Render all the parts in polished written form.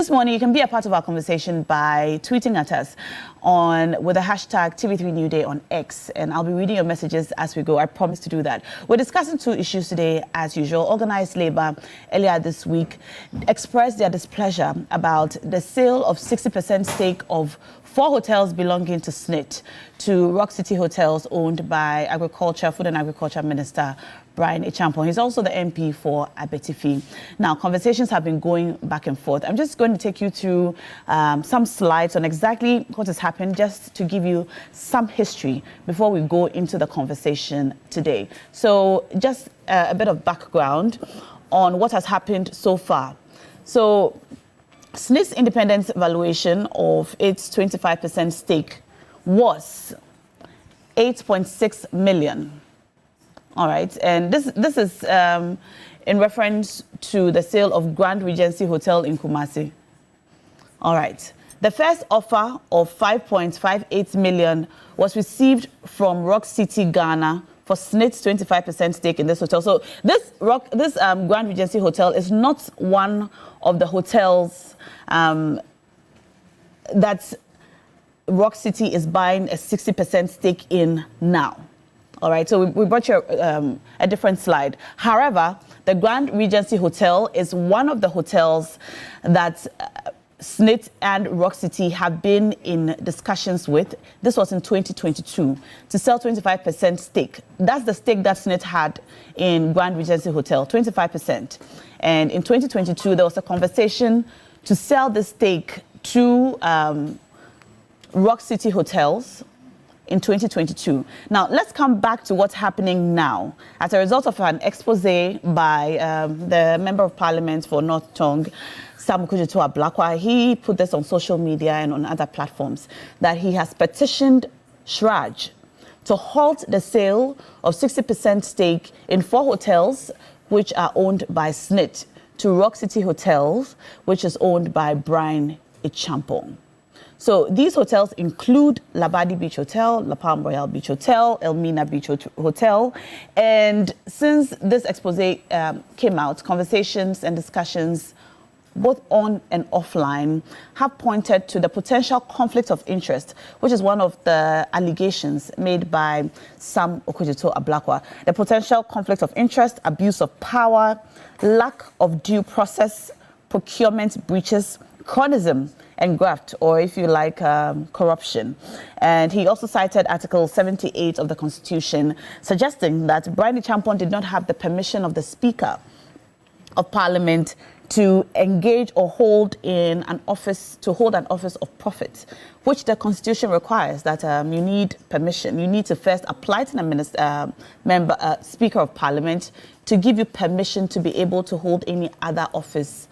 this morning, you can be a part of our conversation by tweeting at us with the hashtag TV3NewDay on X, and I'll be reading your messages as we go. I promise to do that. We're discussing two issues today, as usual. Organized Labour earlier this week expressed their displeasure about the sale of 60% stake of 4 hotels belonging to SNIT to Rock City Hotels, owned by Food and Agriculture Minister Brian Echampong. He's also the MP for Abetifi. Now, conversations have been going back and forth. I'm just going to take you through some slides on exactly what has happened, just to give you some history before we go into the conversation today. So just a bit of background on what has happened so far. So SNIT's independent valuation of its 25% stake was 8.6 million. All right, and this is in reference to the sale of Grand Regency Hotel in Kumasi. All right, the first offer of 5.58 million was received from Rock City, Ghana, for SNIT's 25% stake in this hotel. So this Grand Regency Hotel is not one of the hotels that Rock City is buying a 60% stake in now. All right, so we brought you a different slide. However, the Grand Regency Hotel is one of the hotels that SNIT and Rock City have been in discussions with. This was in 2022 to sell 25% stake. That's the stake that SNIT had in Grand Regency Hotel, 25%. And in 2022, there was a conversation to sell the stake to Rock City Hotels in 2022. Now, let's come back to what's happening now. As a result of an expose by the Member of Parliament for North Tong, Sam Okudzeto-Ablakwa, he put this on social media and on other platforms, that he has petitioned SRAJ to halt the sale of 60% stake in 4 hotels which are owned by SNIT to Rock City Hotels, which is owned by Brian Echampong. So these hotels include Labadi Beach Hotel, La Palm Royal Beach Hotel, Elmina Beach Hotel. And since this expose came out, conversations and discussions, both on and offline, have pointed to the potential conflict of interest, which is one of the allegations made by Sam Okudzeto-Ablakwa. The potential conflict of interest, abuse of power, lack of due process, procurement breaches, cronyism, and graft, or if you like, corruption. And he also cited Article 78 of the Constitution, suggesting that Brian Echampong did not have the permission of the Speaker of Parliament to engage or hold an office of profit, which the Constitution requires that you need permission. You need to first apply to the Speaker of Parliament to give you permission to be able to hold any other office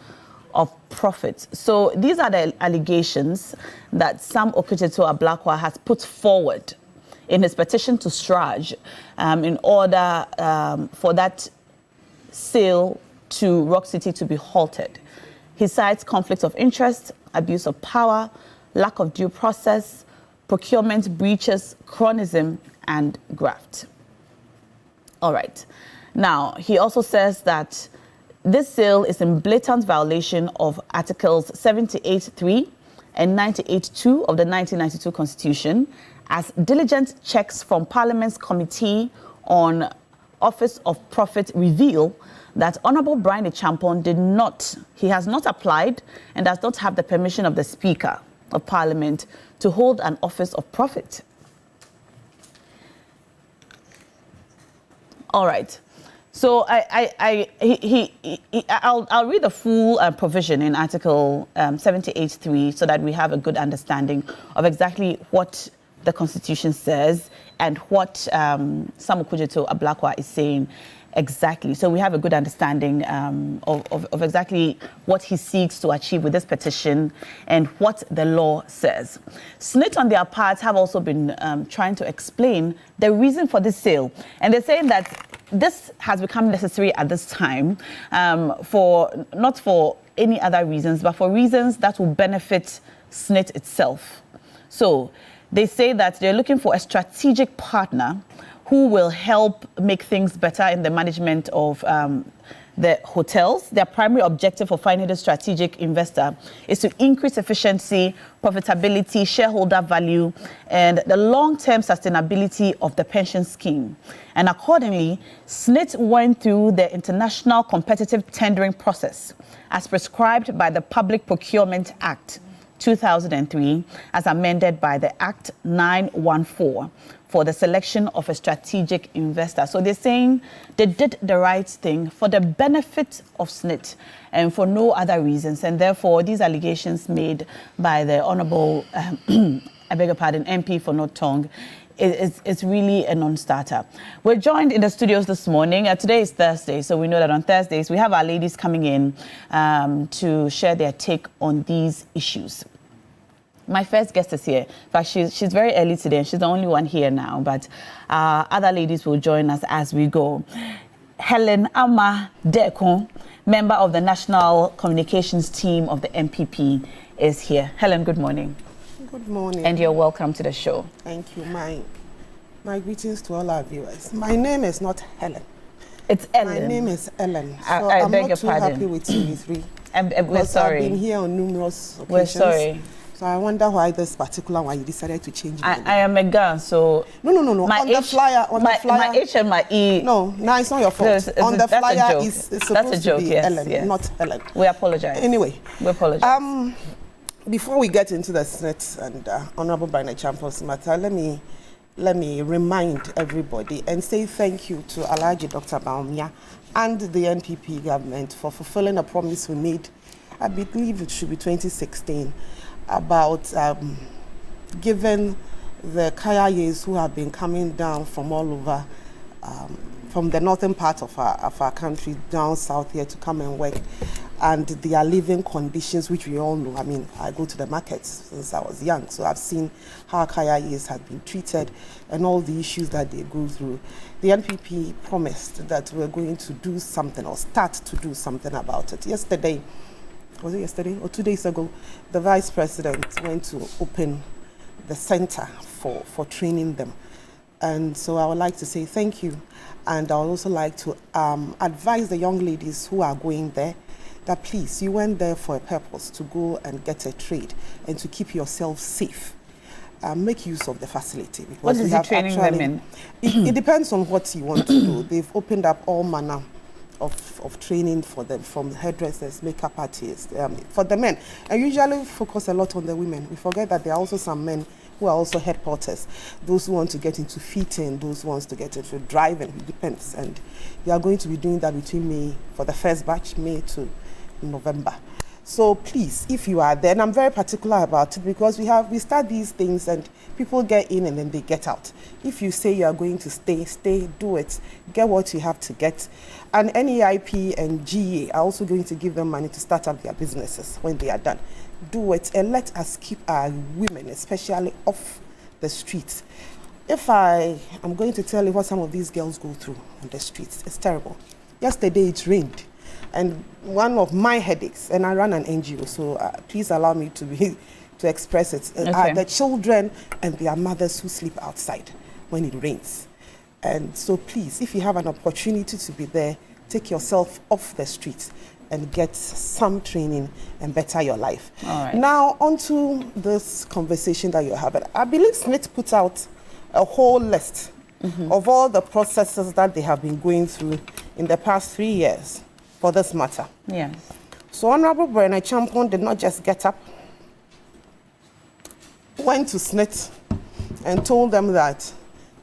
of profit. So these are the allegations that Sam Okudzeto-Ablakwa has put forward in his petition to SRAJ in order for that sale to Rock City to be halted. He cites conflicts of interest, abuse of power, lack of due process, procurement breaches, cronyism, and graft. All right. Now, he also says that this sale is in blatant violation of Articles 78.3 and 98.2 of the 1992 Constitution, as diligent checks from Parliament's Committee on Office of Profit reveal that Honourable Brian Echampong he has not applied and does not have the permission of the Speaker of Parliament to hold an office of profit. All right. So I'll read the full provision in Article 78.3 so that we have a good understanding of exactly what the Constitution says and what Sam Okudzeto-Ablakwa is saying exactly. So we have a good understanding of exactly what he seeks to achieve with this petition and what the law says. SNIT, on their part, have also been trying to explain the reason for this sale. And they're saying that this has become necessary at this time not for any other reasons, but for reasons that will benefit SNIT itself. So they say that they're looking for a strategic partner who will help make things better in the management of the hotels. Their primary objective for finding a strategic investor is to increase efficiency, profitability, shareholder value, and the long-term sustainability of the pension scheme. And accordingly, SNIT went through the international competitive tendering process as prescribed by the Public Procurement Act 2003, as amended by the Act 914, for the selection of a strategic investor. So they're saying they did the right thing for the benefit of SNIT and for no other reasons. And therefore, these allegations made by the Honorable, I beg your pardon, MP for North Tongue, it's really a non-starter. We're joined in the studios this morning. Today is Thursday, so we know that on Thursdays we have our ladies coming in to share their take on these issues. My first guest is here. In fact, she's very early today, and she's the only one here now, but other ladies will join us as we go. Helen Ama Dekon, member of the National Communications team of the MPP, is here. Helen, good morning. Good morning. And you're welcome to the show. Thank you. My greetings to all our viewers. My name is not Helen. It's Ellen. My name is Ellen. So I beg your pardon. Happy with TV3. We're sorry. I've been here on numerous occasions. We're sorry. So I wonder why this particular one you decided to change. I am a girl, so no. My on the flyer, my H and my E. No, it's not your fault. On the flyer is supposed to be Ellen, not Helen. We apologize. Anyway, we apologize. Before we get into the SNIT and Honorable Barney Champion's matter, let me remind everybody and say thank you to Alhaji Dr. Baumia and the NPP government for fulfilling a promise we made. I believe it should be 2016. About giving the Kayayes who have been coming down from all over, from the northern part of our country down south here to come and work, and their living conditions, which we all know. I mean, I go to the markets since I was young, so I've seen how Kayayes have been treated and all the issues that they go through. The NPP promised that we're going to do something or start to do something about it. Yesterday, was it yesterday or 2 days ago, the Vice President went to open the center for training them. And so I would like to say thank you. And I would also like to advise the young ladies who are going there that please, you went there for a purpose, to go and get a trade and to keep yourself safe. Make use of the facility. Because what is he training them in? It depends on what you want to do. They've opened up all manner of training for them, from hairdressers, makeup artists, for the men. I usually focus a lot on the women. We forget that there are also some men who are also head porters. Those who want to get into fitting, those who want to get into driving, it depends. And we are going to be doing that between May, for the first batch, May to November. So please, if you are there, and I'm very particular about it because we start these things and people get in and then they get out. If you say you are going to stay, do it. Get what you have to get. And NEIP and GA are also going to give them money to start up their businesses when they are done. Do it and let us keep our women, especially off the streets. If I am going to tell you what some of these girls go through on the streets, it's terrible. Yesterday it rained. And one of my headaches, and I run an NGO, so please allow me to express it, are the children and their mothers who sleep outside when it rains. And so please, if you have an opportunity to be there, take yourself off the streets and get some training and better your life. All right. Now, onto this conversation that you're having. I believe SNIT put out a whole list of all the processes that they have been going through in the past 3 years. For this matter. Yes. So Honorable Barney Champon did not just get up, went to SNIT and told them that,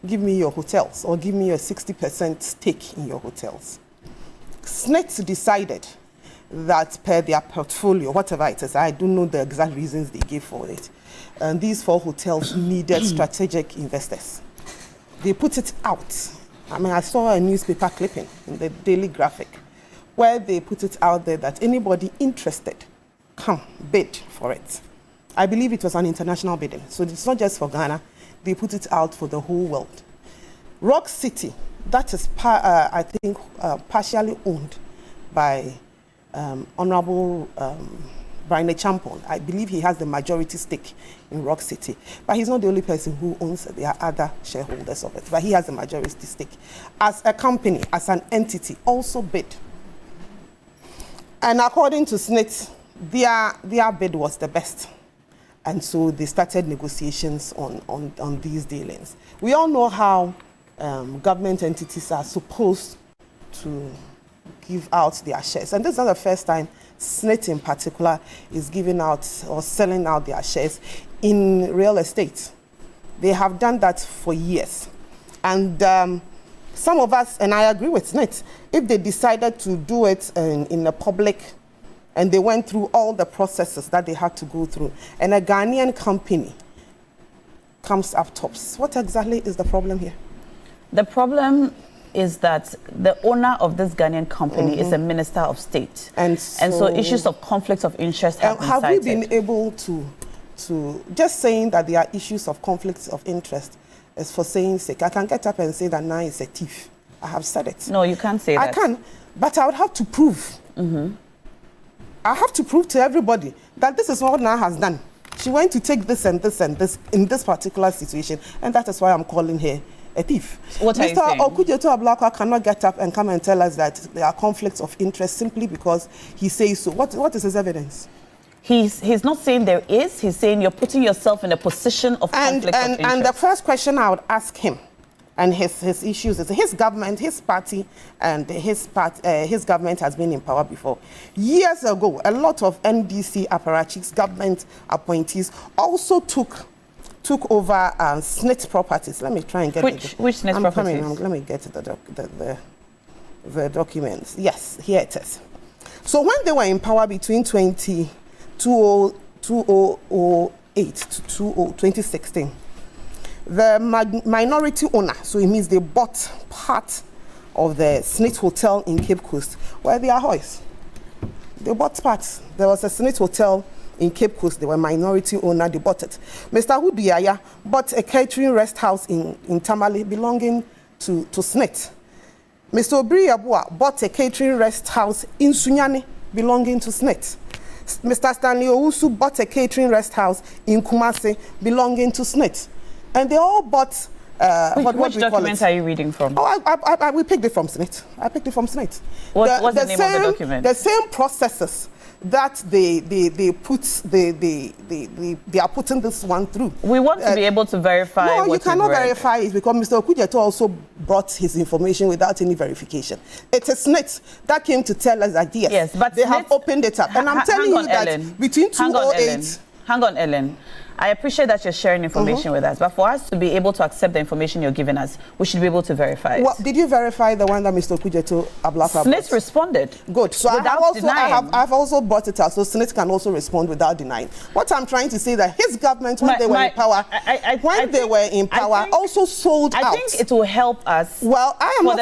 give me your hotels or give me a 60% stake in your hotels. SNIT decided that per their portfolio, whatever it is, I don't know the exact reasons they gave for it, and these 4 hotels needed strategic investors. They put it out. I mean, I saw a newspaper clipping in the Daily Graphic where they put it out there that anybody interested, come bid for it. I believe it was an international bidding, so it's not just for Ghana. They put it out for the whole world. Rock City, that is, I think, partially owned by Honorable Barney Champon. I believe he has the majority stake in Rock City, but he's not the only person who owns it. There are other shareholders of it, but he has the majority stake. As a company, as an entity, also bid And according to SNIT, their bid was the best. And so they started negotiations on these dealings. We all know how government entities are supposed to give out their shares. And this is not the first time SNIT in particular is giving out or selling out their shares in real estate. They have done that for years. And some of us, and I agree with SNIT, if they decided to do it in the public and they went through all the processes that they had to go through, and a Ghanaian company comes up tops, what exactly is the problem here? The problem is that the owner of this Ghanaian company is a minister of state. And so issues of conflicts of interest have been cited. Have we been able to just saying that there are issues of conflicts of interest is for saying sake? I can get up and say that Nana is a thief. I have said it. No, you can't say that. I can, but I would have to prove. I have to prove to everybody that this is what Nana has done. She went to take this and this and this in this particular situation, and that is why I'm calling her a thief. What are you saying? Mr. Okudzeto Ablakwa cannot get up and come and tell us that there are conflicts of interest simply because he says so. What is his evidence? He's not saying there is. He's saying you're putting yourself in a position of conflict of interest. And the first question I would ask him, and his issues is his government, his party, and his government has been in power before. Years ago, a lot of NDC apparatchiks, government appointees, also took over SNIT properties. Let me try and get which SNIT properties? Let me get the documents. Yes, here it is. So when they were in power between 2008 to 2016, the minority owner, so it means they bought part of the SNIT hotel in Cape Coast, where the Ahoys. They bought parts. There was a SNIT hotel in Cape Coast. They were minority owner. They bought it. Mr. Huduyaya bought a catering rest house in Tamale belonging to SNIT. Mr. Obriyabua bought a catering rest house in Sunyani belonging to SNIT. Mr. Stanley Owusu bought a catering rest house in Kumasi belonging to SNIT. And they all bought which documents are you reading from? Oh, we picked it from SNIT. I picked it from SNIT. What's the name of the document? The same processes that they are putting this one through. We want to be able to verify. No, what you cannot verify it because Mr. Okudzeto also brought his information without any verification. It is SNIT that came to tell us that yes, but they have opened it up. And I'm telling you that Ellen. Between 2008. Hang on, Ellen. I appreciate that you're sharing information with us, but for us to be able to accept the information you're giving us, we should be able to verify it. Well, did you verify the one that Mr. Okudzeto Ablakwa brought? SNIT responded. Good. So I've also brought it out, so SNIT can also respond without denying. What I'm trying to say that his government, when they were in power, also sold out. I think it will help us. Well, I'm not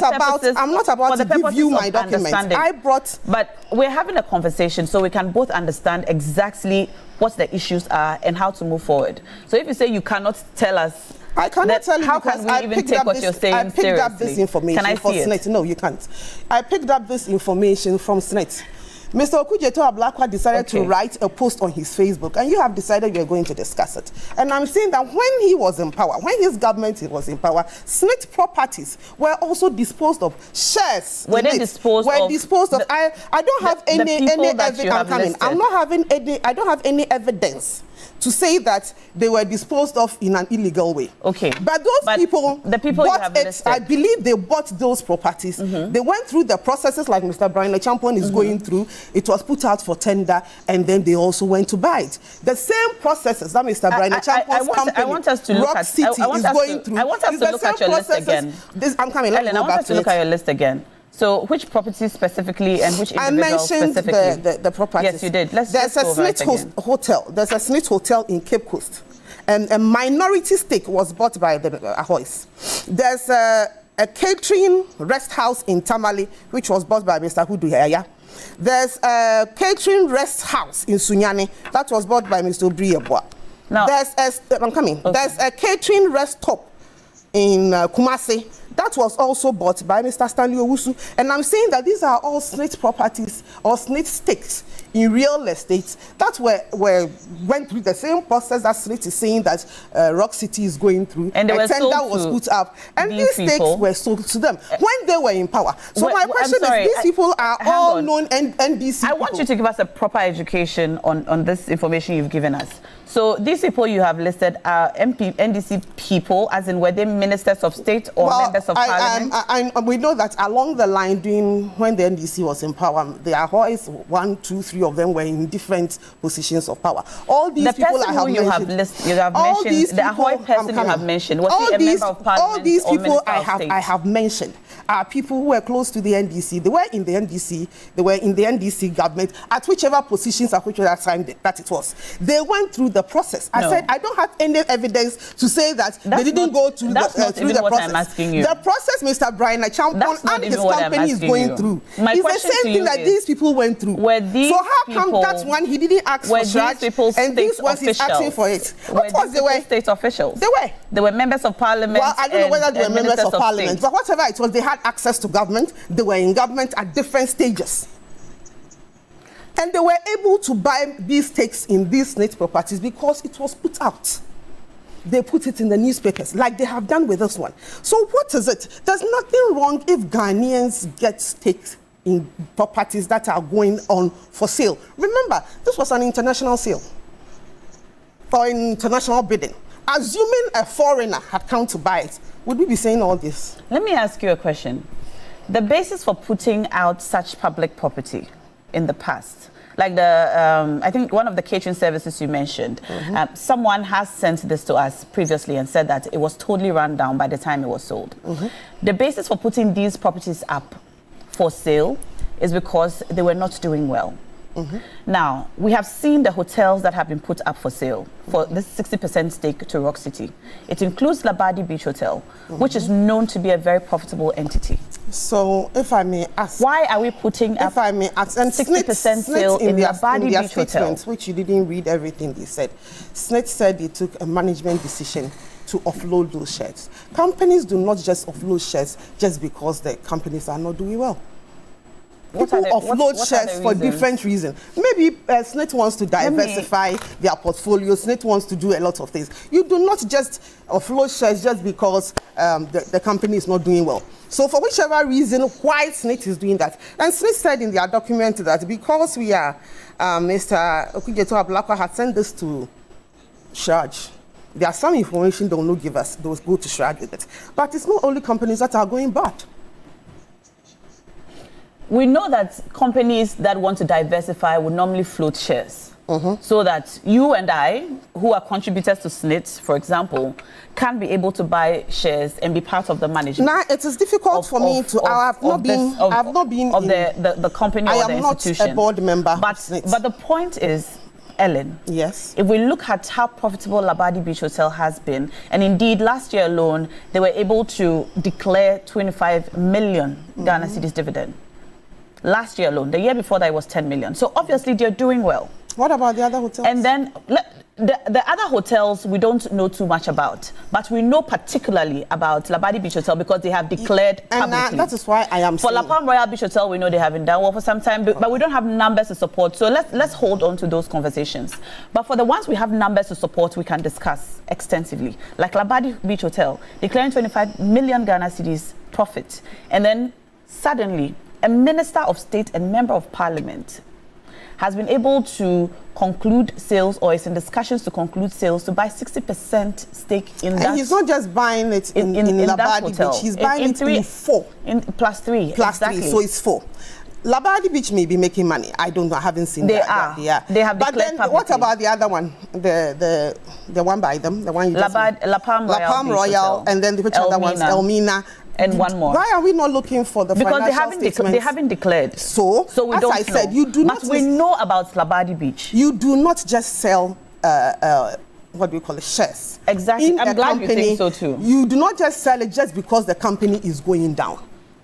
about to give you my documents. But we're having a conversation so we can both understand exactly what the issues are and how to move forward. So if you say you cannot tell us, I cannot tell you how because can we even take what you're saying seriously? I picked up this information from SNIT. No, you can't. I picked up this information from SNIT. Mr. Okudzeto Ablakwa decided to write a post on his Facebook, and you have decided you're going to discuss it. And I'm saying that when he was in power, when his government was in power, SNIT properties were also disposed of. Shares were disposed of. I don't have any evidence. I don't have any evidence to say that they were disposed of in an illegal way. Okay. But the people bought it. I believe they bought those properties. They went through the processes like Mr. Brian Lechampon is going through. It was put out for tender, and then they also went to buy it. The same processes that Mr. Brian Lechampon's company, I want us to look Rock City, is going through. I want us to look at your list again. I'm coming. Ellen, I want us to look at your list again. So, which properties specifically and which individuals specifically? I mentioned the properties. Yes, you did. There's a SNIT hotel. There's a SNIT hotel in Cape Coast, and a minority stake was bought by the Ahoys. There's a catering rest house in Tamale, which was bought by Mr. Huduyaya. There's a catering rest house in Sunyani that was bought by Mr. Obriyabua. Now, There's a catering rest stop in Kumasi that was also bought by Mr. Stanley Owusu. And I'm saying that these are all SNIT properties or SNIT stakes in real estate that went through the same process that SNIT is saying that Rock City is going through. And a tender was put up, and these stakes were sold to them when they were in power. So my question is, these people are all known NDC I want you to give us a proper education on this information you've given us. So these people you have listed are NDC people, as in were they ministers of state or members of parliament? We know that along the line, when the NDC was in power, there are always 1, 2, 3 of them were in different positions of power. All these people I have mentioned, the Ahoy person you have mentioned, was he a member of parliament? All these people I have mentioned are people who were close to the NDC. They were in the NDC. They were in the NDC government at whichever positions, at whichever time that it was. They went through the process. I said I don't have any evidence to say that they didn't go through the process. I'm asking you. The process Mr. Brian Champon and his company is going through. It's the same thing that these people went through. So how come that one he didn't ask for charge and this one he's asking for it? What was they were state officials? They were members of parliament. Well, I don't know whether they were members of parliament, but whatever it was, they had access to government. They were in government at different stages. And they were able to buy these stakes in these SNIT properties because it was put out. They put it in the newspapers, like they have done with this one. So what is it? There's nothing wrong if Ghanaians get stakes in properties that are going on for sale. Remember, this was an international sale or international bidding. Assuming a foreigner had come to buy it, would we be saying all this? Let me ask you a question. The basis for putting out such public property in the past, like I think one of the catering services you mentioned, someone has sent this to us previously and said that it was totally run down by the time it was sold. The basis for putting these properties up for sale is because they were not doing well. Now, we have seen the hotels that have been put up for sale for this 60% stake to Rock City. It includes Labadi Beach Hotel, which is known to be a very profitable entity. So, if I may ask, why are we putting up 60% sale in Labadi Beach Hotel? Which you didn't read everything they said. SNIT said they took a management decision to offload those shares. Companies do not just offload shares just because the companies are not doing well. People offload shares for different reasons. Maybe SNIT wants to diversify their portfolio. SNIT wants to do a lot of things. You do not just offload shares just because the company is not doing well. So for whichever reason, why SNIT is doing that. And SNIT said in their document that because we are, Mr. Okujeto Ablakwa had sent this to Shraj. There are some information they will not give us. They will go to Shraj with it. But it's not only companies that are going bad. We know that companies that want to diversify would normally float shares so that you and I, who are contributors to SNIT, for example, can be able to buy shares and be part of the management. Now, it is difficult for me to. I have not been the company or the institution. I am not a board member. But the point is, Ellen, yes, if we look at how profitable Labadi Beach Hotel has been, and indeed last year alone, they were able to declare 25 million Ghana cedis dividend. Last year alone. The year before that, it was 10 million. So obviously, they're doing well. What about the other hotels? And then the other hotels, we don't know too much about. But we know particularly about Labadi Beach Hotel because they have declared publicly. And that is why I am saying. For La Palm Royal Beach Hotel, we know they haven't done well for some time, but we don't have numbers to support. So let's hold on to those conversations. But for the ones we have numbers to support, we can discuss extensively. Like Labadi Beach Hotel, declaring 25 million Ghana cedis profit. And then suddenly, a minister of state and member of parliament has been able to conclude sales or is in discussions to conclude sales to buy 60% stake in that. And he's not just buying it in Labadi Beach, he's buying it in 4. Plus 3. Plus exactly. 3, so it's 4. Labadi Beach may be making money. I don't know, I haven't seen that. They are. They have but then publicly. What about the other one? The one by them, the one you just La Palm Royal, and then which other ones? Elmina. And one more. Why are we not looking for the because financial statements? They haven't declared. So we don't know. Said, you do not. But we know about Labadi Beach. You do not just sell what do we call it, shares. Exactly. I'm glad you think so too. You do not just sell it just because the company is going down.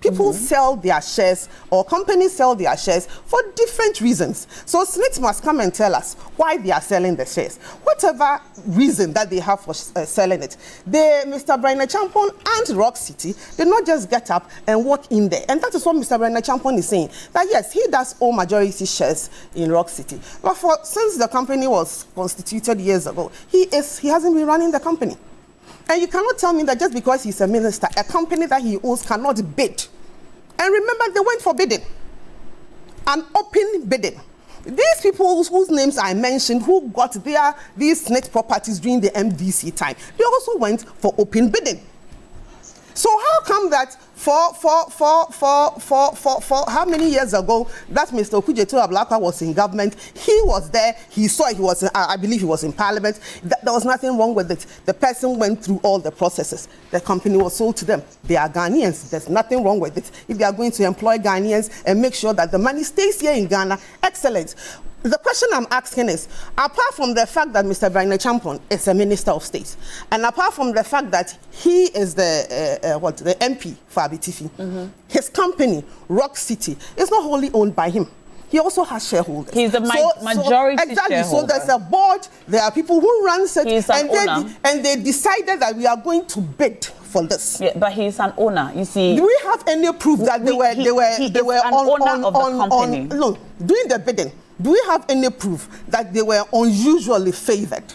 people sell their shares or companies sell their shares for different reasons. So SNIT must come and tell us why they are selling the shares. Whatever reason that they have for selling it. Mr. Brian Champon and Rock City did not just get up and walk in there. And that is what Mr. Brian Champon is saying. That yes, he does own majority shares in Rock City. But since the company was constituted years ago, he hasn't been running the company. And you cannot tell me that just because he's a minister, a company that he owns cannot bid. And remember, they went for bidding. An open bidding. These people whose names I mentioned, who got these SNIT properties during the MDC time, they also went for open bidding. So how come that for how many years ago that Mr. Okujeto Ablakwa was in government, he was there, he saw, he was, I believe he was in parliament, there was nothing wrong with it. The person went through all the processes. The company was sold to them. They are Ghanaians. There's nothing wrong with it. If they are going to employ Ghanaians and make sure that the money stays here in Ghana, excellent. The question I'm asking is, apart from the fact that Mr. Brian Champon is a Minister of State, and apart from the fact that he is the MP for Abitifi, his company, Rock City, is not wholly owned by him. He also has shareholders. He's the majority exactly, shareholder. So there's a board, there are people who run it, He's an owner. And they decided that we are going to bid for this. Yeah, but he's an owner, you see. Do we have any proof that they were an owner of the company. No, during the bidding, do we have any proof that they were unusually favored?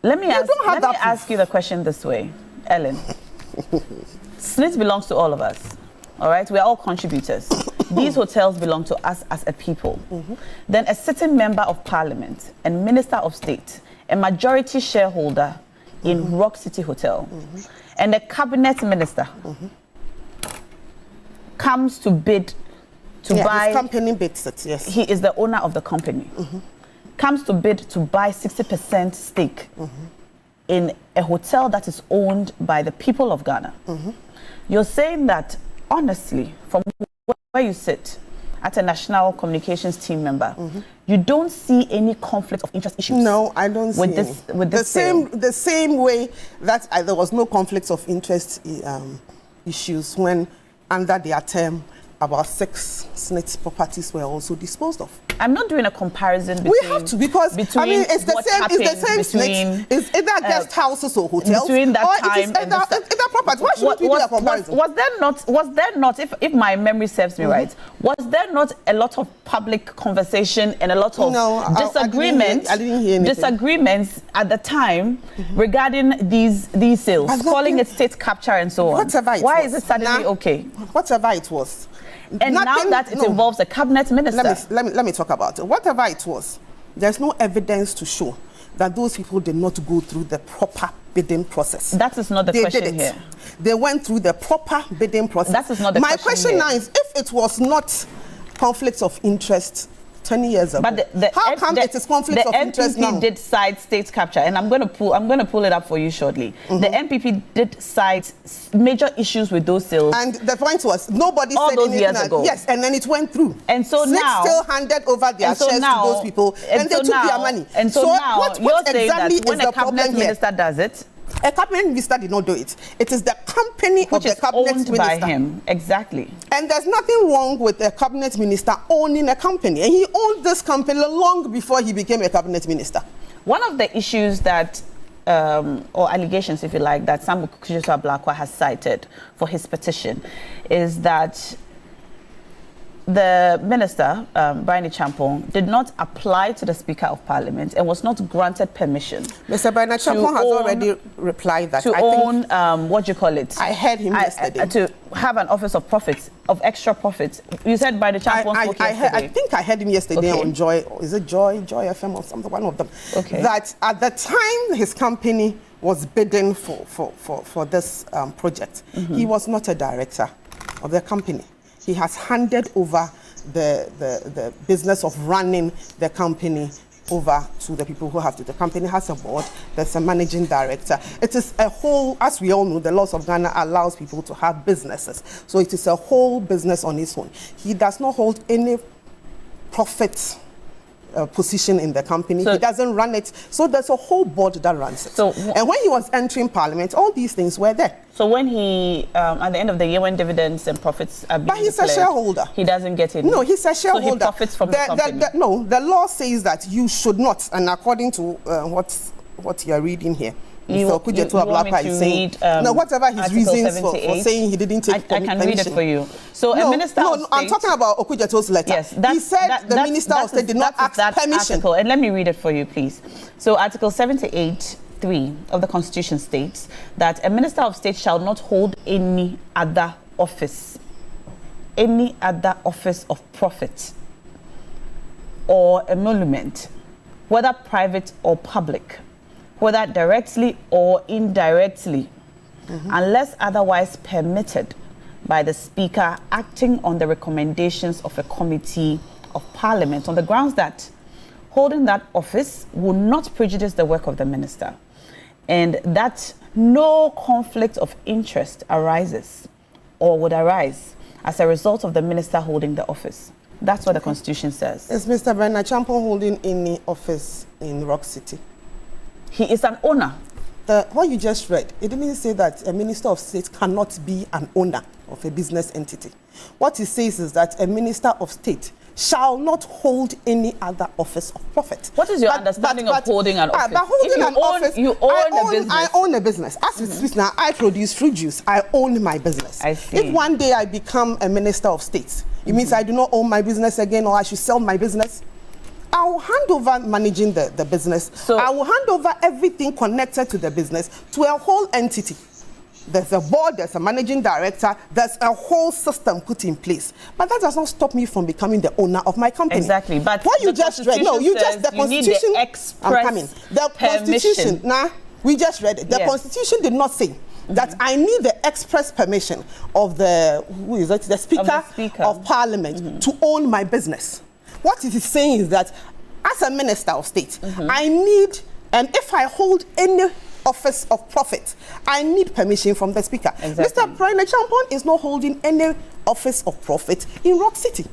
Let me ask you the question this way, Ellen. SNIT belongs to all of us, all right? We are all contributors. These hotels belong to us as a people. Then a sitting member of parliament and minister of state, a majority shareholder in Rock City Hotel, and a cabinet minister comes to bid to buy. His company bids it, yes. He is the owner of the company. Comes to bid to buy 60% stake in a hotel that is owned by the people of Ghana. You're saying that, honestly, from where you sit, as a national communications team member, you don't see any conflict of interest issues. No, I don't see with this the same way that there was no conflicts of interest issues when under their term about 6 SNIT properties were also disposed of. I'm not doing a comparison between. We have to, because I mean it's the same SNIT. It's either guest houses or hotels, between that or time it is either property. Why shouldn't we do a comparison? Was there not, if my memory serves me right, was there not a lot of public conversation and a lot of disagreements? I didn't hear anything. Disagreements at the time regarding these sales, calling it state capture and so on. Why is it suddenly okay? Whatever it was. And now that it involves a cabinet minister. Let me talk about it. Whatever it was, there's no evidence to show that those people did not go through the proper bidding process. That is not the question here. They went through the proper bidding process. That is not the question. My question now is, if it was not conflicts of interest 20 years ago, but how come it is conflicts of interest now? The NPP did cite state capture, and I'm going to pull it up for you shortly. The NPP did cite major issues with those sales, and the point was nobody all said those anything. Years ago. Yes, and then it went through. And so SNIT now still handed over their shares to those people, and they took their money. And so now what you're saying exactly that when a cabinet minister does it, a cabinet minister did not do it. It is the company which of the cabinet minister. By him, exactly. And there's nothing wrong with a cabinet minister owning a company. And he owned this company long before he became a cabinet minister. One of the issues that, or allegations, if you like, that Sam Okujeto Ablakwa has cited for his petition is that the minister, Brian Champon, did not apply to the Speaker of Parliament and was not granted permission. Mr. Brian Champon has already replied that. To own, what do you call it? I heard him yesterday. To have an office of profits, of extra profits. You said Brian Champon spoke yesterday. I think I heard him yesterday on Joy, is it Joy FM or something, one of them. That at the time his company was bidding for this project, he was not a director of the company. He has handed over the business of running the company over to the people who have to. The company has a board, there's a managing director. It is a whole, as we all know, the laws of Ghana allows people to have businesses. So it is a whole business on its own. He does not hold any profit position in the company. He doesn't run it. So there's a whole board that runs it. And when he was entering Parliament, all these things were there. So when he, at the end of the year, when dividends and profits are being But he's declared, a shareholder. He doesn't get it. No, he's a shareholder. So he profits from the company. No, the law says that you should not, and according to what you're reading here, Mr. Okudzeto Ablakwa is saying, whatever his reasons for saying he didn't take I can read it for you. So a minister of state, I'm talking about Okudzeto's letter. Yes, he said the minister of state did not ask permission. Article, and let me read it for you, please. So Article 78(3) of the Constitution states that a minister of state shall not hold any other office of profit or emolument, whether private or public, whether directly or indirectly, unless otherwise permitted by the Speaker acting on the recommendations of a committee of Parliament, on the grounds that holding that office will not prejudice the work of the minister, and that no conflict of interest arises or would arise as a result of the minister holding the office. That's what the Constitution says. Is Mr. Bernard Champon holding any office in Rock City? He is an owner. What you just read, it didn't say that a minister of state cannot be an owner of a business entity. What it says is that a minister of state shall not hold any other office of profit. What is your understanding of holding an office? But holding an office, you own a business. I own a business. As we speak now, I produce fruit juice. I own my business. I see. If one day I become a minister of state, it means I do not own my business again, or I should sell my business. I will hand over managing the business. So I will hand over everything connected to the business to a whole entity. There's a board, there's a managing director, there's a whole system put in place. But that does not stop me from becoming the owner of my company. Exactly. But what you just read, the Constitution, need the express Constitution, we just read it. The Constitution did not say that I need the express permission of the Speaker of Parliament to own my business. What it is saying is that as a minister of state, I need, and if I hold any office of profit, I need permission from the Speaker. Exactly. Mr. Bernard Champon is not holding any office of profit in Rock City.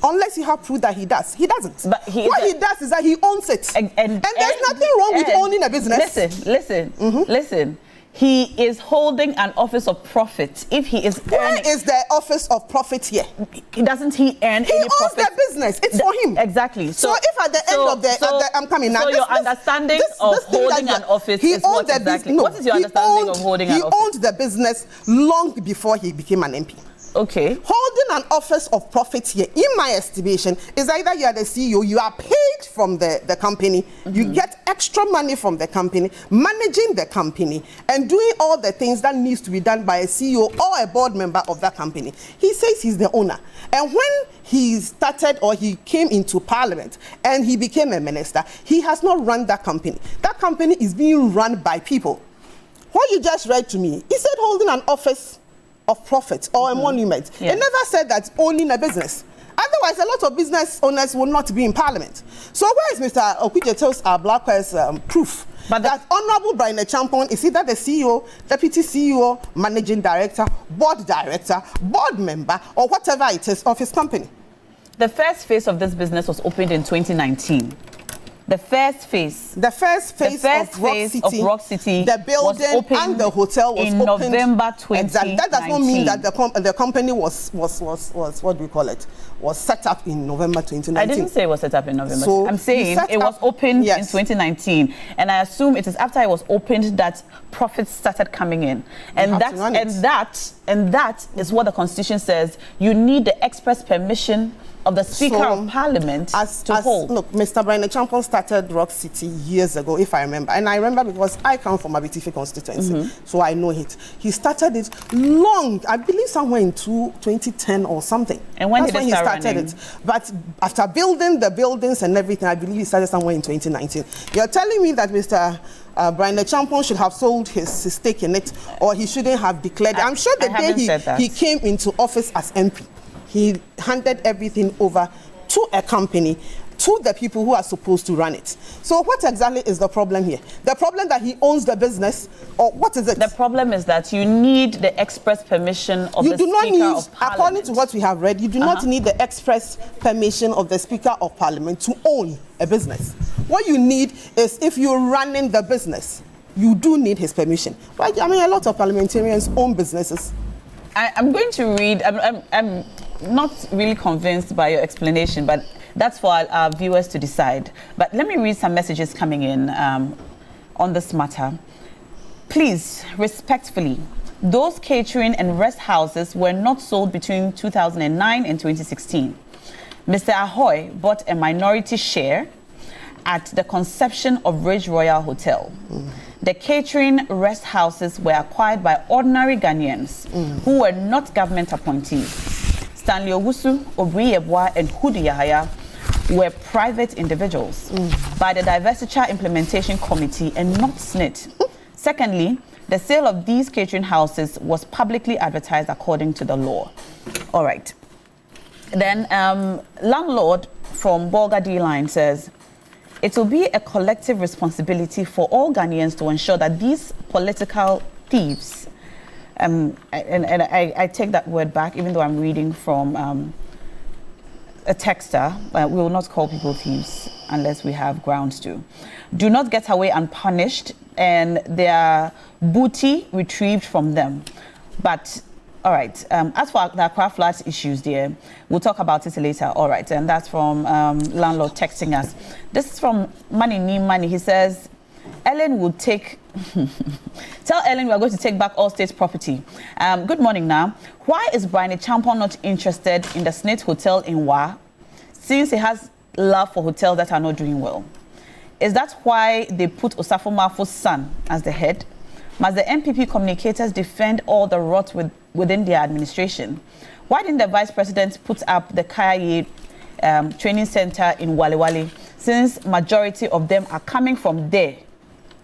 Unless you have proof that he does. He doesn't. But he does is that he owns it. And there's nothing wrong with owning a business. Listen. He is holding an office of profit. If he is Where is the office of profit here? Doesn't he earn any profit? He owns the business. It's for him. Exactly. So if at the end of the I'm coming now. So your understanding of holding an office is what exactly? What is your understanding of holding an office? He owned the business long before he became an MP. Okay. Holding an office of profit here, in my estimation, is either you are the CEO, you are paid from the company, you get extra money from the company, managing the company, and doing all the things that needs to be done by a CEO or a board member of that company. He says he's the owner. And when he started or he came into Parliament and he became a minister, he has not run that company. That company is being run by people. What you just read to me, he said holding an office of profit or a monument. It never said that owning a business. Otherwise, a lot of business owners will not be in Parliament. So where is Mr. Okudzeto's Ablakwa's proof that Honourable Bernard Champon is either the CEO, Deputy CEO, Managing Director, Board Member, or whatever it is of his company? The first phase of this business was opened in 2019. The first phase of Rock City, the building and the hotel was in opened November 2019. Exactly. That does not mean that the company was what do we call it? Was set up in November 2019. I didn't say it was set up in November. So I'm saying it was opened in 2019, and I assume it is after it was opened that profits started coming in, and that is what the Constitution says. You need the express permission of the Speaker of Parliament to hold. Look, Mr. Bernard Champon started Rock City years ago, if I remember. And I remember because I come from Abitifi constituency, so I know it. He started it long, I believe somewhere in 2010 or something. And when That's did he started it. But after building the buildings and everything, I believe he started somewhere in 2019. You're telling me that Mr. Bernard Champon should have sold his stake in it, or he shouldn't have declared it. I'm sure the day he came into office as MP, he handed everything over to a company to the people who are supposed to run it. So what exactly is the problem here? The problem that he owns the business, or what is it? The problem is that you need the express permission of the Speaker of Parliament. According to what we have read, you do not need the express permission of the Speaker of Parliament to own a business. What you need is, if you're running the business, you do need his permission. But I mean, a lot of parliamentarians own businesses. I'm going to read, I'm not really convinced by your explanation, but that's for our viewers to decide. But let me read some messages coming in on this matter. Please, respectfully, those catering and rest houses were not sold between 2009 and 2016. Mr. Ahoy bought a minority share at the conception of Ridge Royal Hotel. The catering rest houses were acquired by ordinary Ghanaians who were not government appointees. Stanley Owusu, Obri Yeboah, and Hudu Yahaya were private individuals by the Divestiture Implementation Committee and not SNIT. Secondly, the sale of these catering houses was publicly advertised according to the law. All right. Then landlord from Bolga D-Line says, it will be a collective responsibility for all Ghanaians to ensure that these political thieves, and I take that word back, even though I'm reading from a texter, we will not call people thieves unless we have grounds to, do not get away unpunished and their booty retrieved from them. But all right, as for the Accra flats issues there, we'll talk about it later. All right, and that's from landlord texting us. This is from Money Need Money. He says, Ellen would take, tell Ellen we are going to take back all state property. Good morning now. Why is Brian Champon not interested in the SNIT Hotel in Wa, since he has love for hotels that are not doing well? Is that why they put Osafo Mafo's son as the head? Must the MPP communicators defend all the rot within their administration? Why didn't the vice president put up the Kaya training center in Wale Wale, since majority of them are coming from there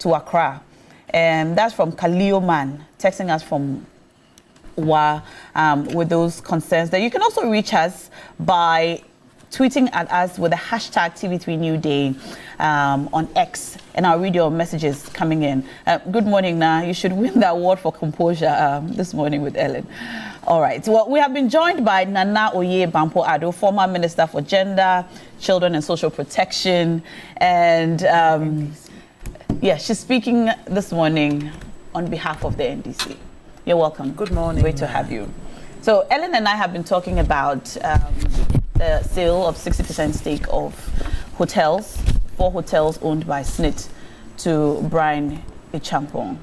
to Accra? And that's from Kalio Man, texting us from Wa with those concerns. That you can also reach us by tweeting at us with the hashtag TV3NewDay on X, and I'll read your messages coming in. Good morning, Na. You should win the award for composure this morning with Ellen. All right. Well, we have been joined by Nana Oye Bampo Ado, former Minister for Gender, Children and Social Protection. And yeah, she's speaking this morning on behalf of the NDC. You're welcome. Good morning. Great to have you. So Ellen and I have been talking about the sale of 60% stake of hotels, 4 hotels owned by SNIT, to Brian Champon.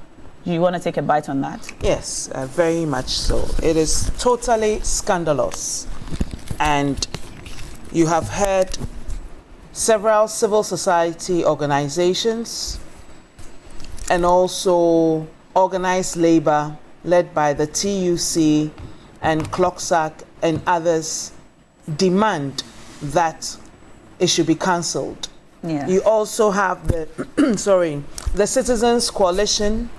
Do you want to take a bite on that? Yes, very much so. It is totally scandalous. And you have heard several civil society organizations and also organized labor led by the TUC and CLOCSAC and others demand that it should be cancelled. Yeah. You also have the the Citizens Coalition.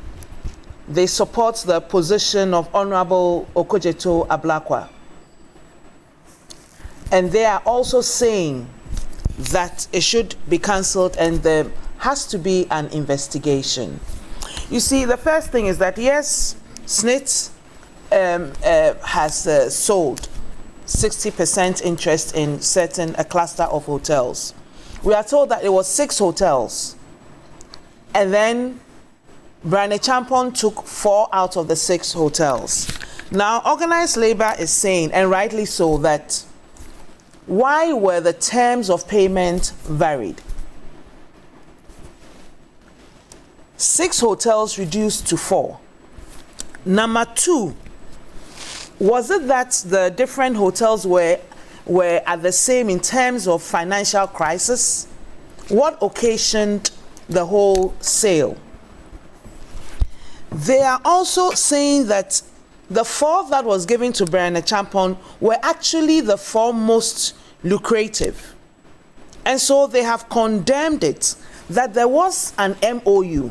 They support the position of Honorable Okojeto Ablakwa. And they are also saying that it should be cancelled and there has to be an investigation. You see, the first thing is that yes, SNIT has sold 60% interest in a cluster of hotels. We are told that it was 6 hotels, and then Brian Champon took 4 out of the 6 hotels. Now, organized labor is saying, and rightly so, that why were the terms of payment varied? 6 hotels reduced to 4. Number 2, was it that the different hotels were at the same in terms of financial crisis? What occasioned the whole sale? They are also saying that the 4 that was given to Brian Champon were actually the 4 most lucrative. And so they have condemned it, that there was an MOU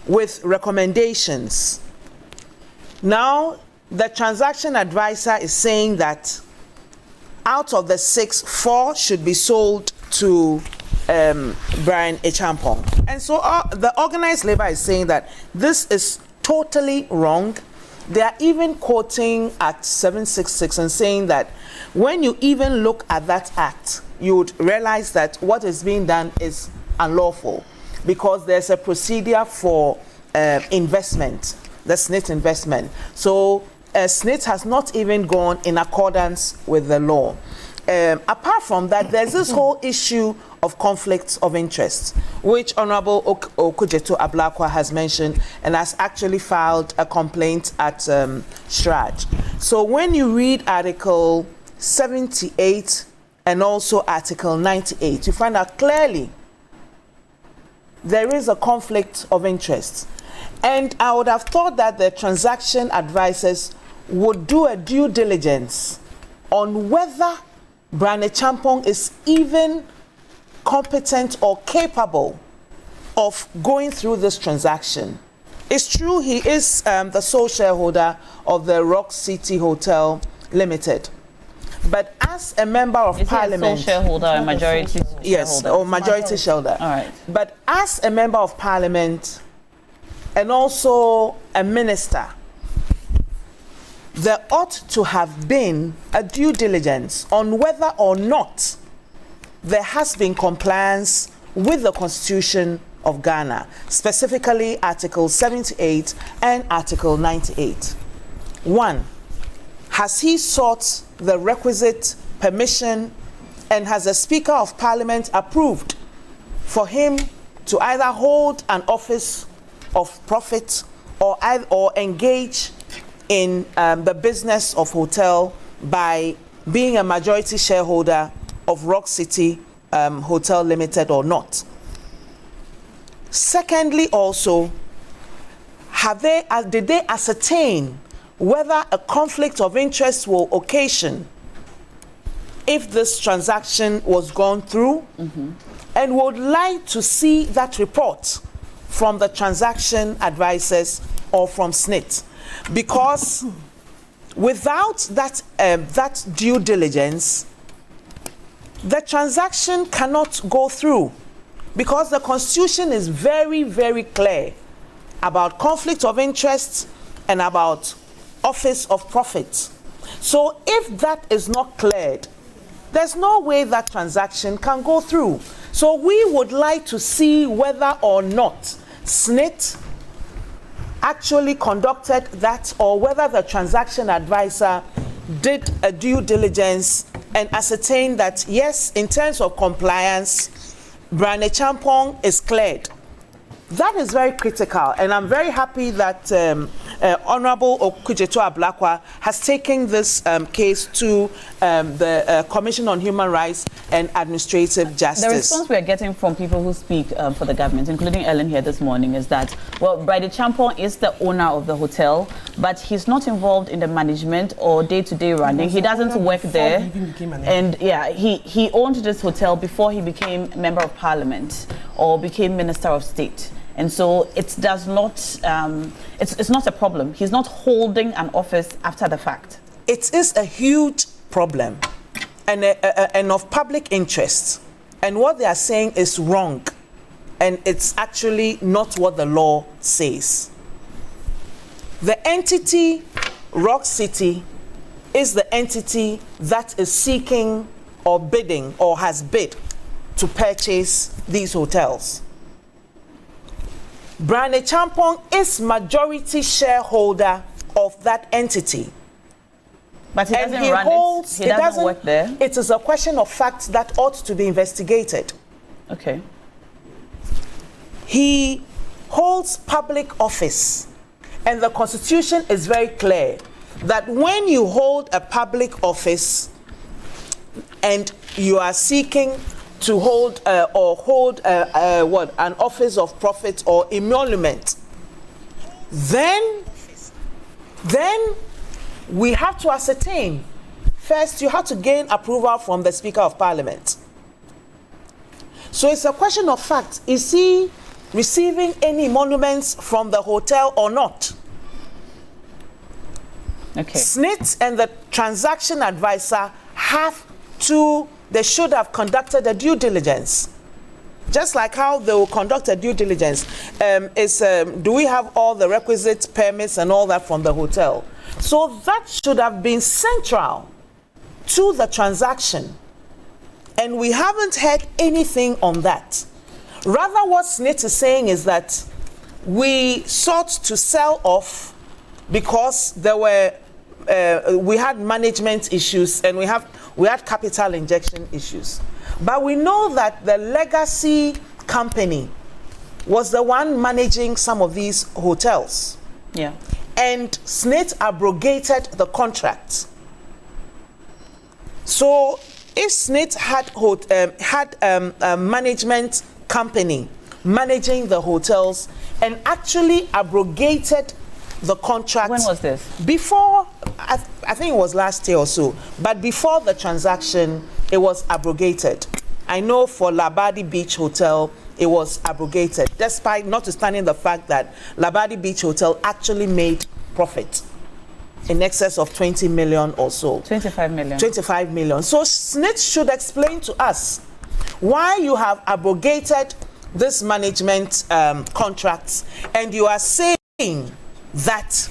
with recommendations. Now, the transaction advisor is saying that out of the 6, 4 should be sold to Brian Echampong. And so the organized labor is saying that this is totally wrong. They are even quoting Act 766 and saying that when you even look at that act, you would realize that what is being done is unlawful because there's a procedure for investment, the SNIT investment. So SNIT has not even gone in accordance with the law. Apart from that, there's this whole issue of conflicts of interest, which Honorable Okujeto Ablakwa has mentioned and has actually filed a complaint at SRAJ. So when you read Article 78 and also Article 98, you find out clearly there is a conflict of interest. And I would have thought that the transaction advisors would do a due diligence on whether Brian Echampong is even competent or capable of going through this transaction. It's true he is the sole shareholder of the Rock City Hotel Limited, but as a member of Parliament, is he a sole shareholder or majority yes, shareholder? or majority shareholder. All right. But as a member of Parliament and also a minister, there ought to have been a due diligence on whether or not there has been compliance with the Constitution of Ghana, specifically Article 78 and Article 98. 1, has he sought the requisite permission and has the Speaker of Parliament approved for him to either hold an office of profit or engage in the business of hotel by being a majority shareholder of Rock City Hotel Limited or not? Secondly, also, did they ascertain whether a conflict of interest will occasion if this transaction was gone through? And would like to see that report from the transaction advisors or from SNIT, because without that due diligence, the transaction cannot go through, because the Constitution is very, very clear about conflict of interest and about office of profit. So if that is not cleared, there's no way that transaction can go through. So we would like to see whether or not SNIT actually conducted that, or whether the transaction advisor did a due diligence and ascertained that, yes, in terms of compliance, Brian Echampong is cleared. That is very critical, and I'm very happy that Honorable Okujeto Ablakwa has taken this case to the Commission on Human Rights and Administrative Justice. The response we are getting from people who speak for the government, including Ellen here this morning, is that, well, Brian Echampong is the owner of the hotel, but he's not involved in the management or day-to-day running. He doesn't work there. And yeah, he owned this hotel before he became Member of Parliament or became Minister of State. And so it does not, it's not a problem. He's not holding an office after the fact. It is a huge problem and of public interest. And what they are saying is wrong. And it's actually not what the law says. The entity, Rock City, is the entity that is seeking or bidding or has bid to purchase these hotels. Brian Echampong is majority shareholder of that entity. But he doesn't run it. He doesn't work there. It is a question of fact that ought to be investigated. Okay. He holds public office, and the Constitution is very clear that when you hold a public office and you are seeking to hold an office of profit or emolument, then we have to ascertain. First, you have to gain approval from the Speaker of Parliament. So it's a question of fact. Is he receiving any emoluments from the hotel or not? Okay. SNIT and the transaction advisor have to they should have conducted a due diligence. Just like how they will conduct a due diligence. Do we have all the requisite permits and all that from the hotel? So that should have been central to the transaction. And we haven't heard anything on that. Rather, what SNIT is saying is that we sought to sell off because there were we had management issues and we had capital injection issues. But we know that the legacy company was the one managing some of these hotels. Yeah. And SNIT abrogated the contract. So if SNIT had a management company managing the hotels and actually abrogated the contract. When was this? Before, I think it was last year or so, but before the transaction, it was abrogated. I know for Labadi Beach Hotel, it was abrogated, despite notwithstanding the fact that Labadi Beach Hotel actually made profit in excess of 20 million or so. 25 million. 25 million. So SNIT should explain to us why you have abrogated this management contracts, and you are saying that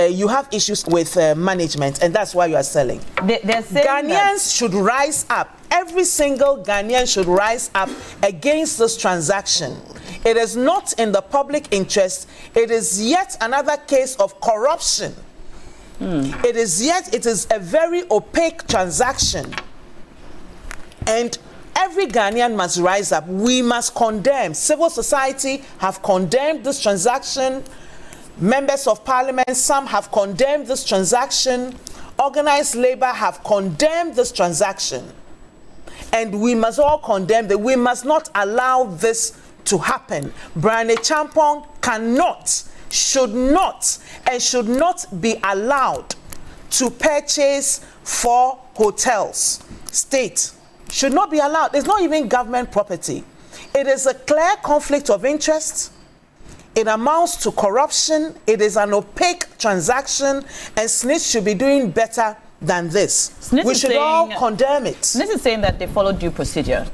you have issues with management, and that's why you are selling. They're saying Ghanaians should rise up. Every single Ghanaian should rise up against this transaction. It is not in the public interest. It is yet another case of corruption. It is a very opaque transaction. And every Ghanaian must rise up. We must condemn. Civil society have condemned this transaction. Members of parliament, some have condemned this transaction. Organized labor have condemned this transaction. And we must all condemn that. We must not allow this to happen. Brian Champong cannot, should not be allowed to purchase 4 hotels. State should not be allowed. It's not even government property. It is a clear conflict of interest. It amounts to corruption. It is an opaque transaction, and SNIT should be doing better than this. We should all condemn it. SNIT is saying that they followed due procedure.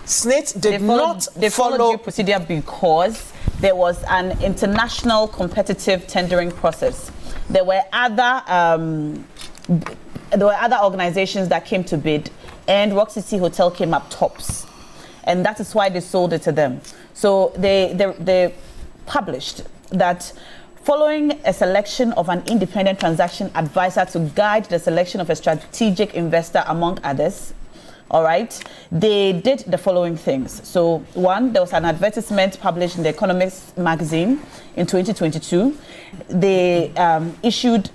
SNIT did not follow due procedure because there was an international competitive tendering process. There were other organizations that came to bid, and Rock City Hotel came up tops, and that is why they sold it to them. So they published that following a selection of an independent transaction advisor to guide the selection of a strategic investor, among others, all right, they did the following things. So, one, there was an advertisement published in the Economist magazine in 2022. They issued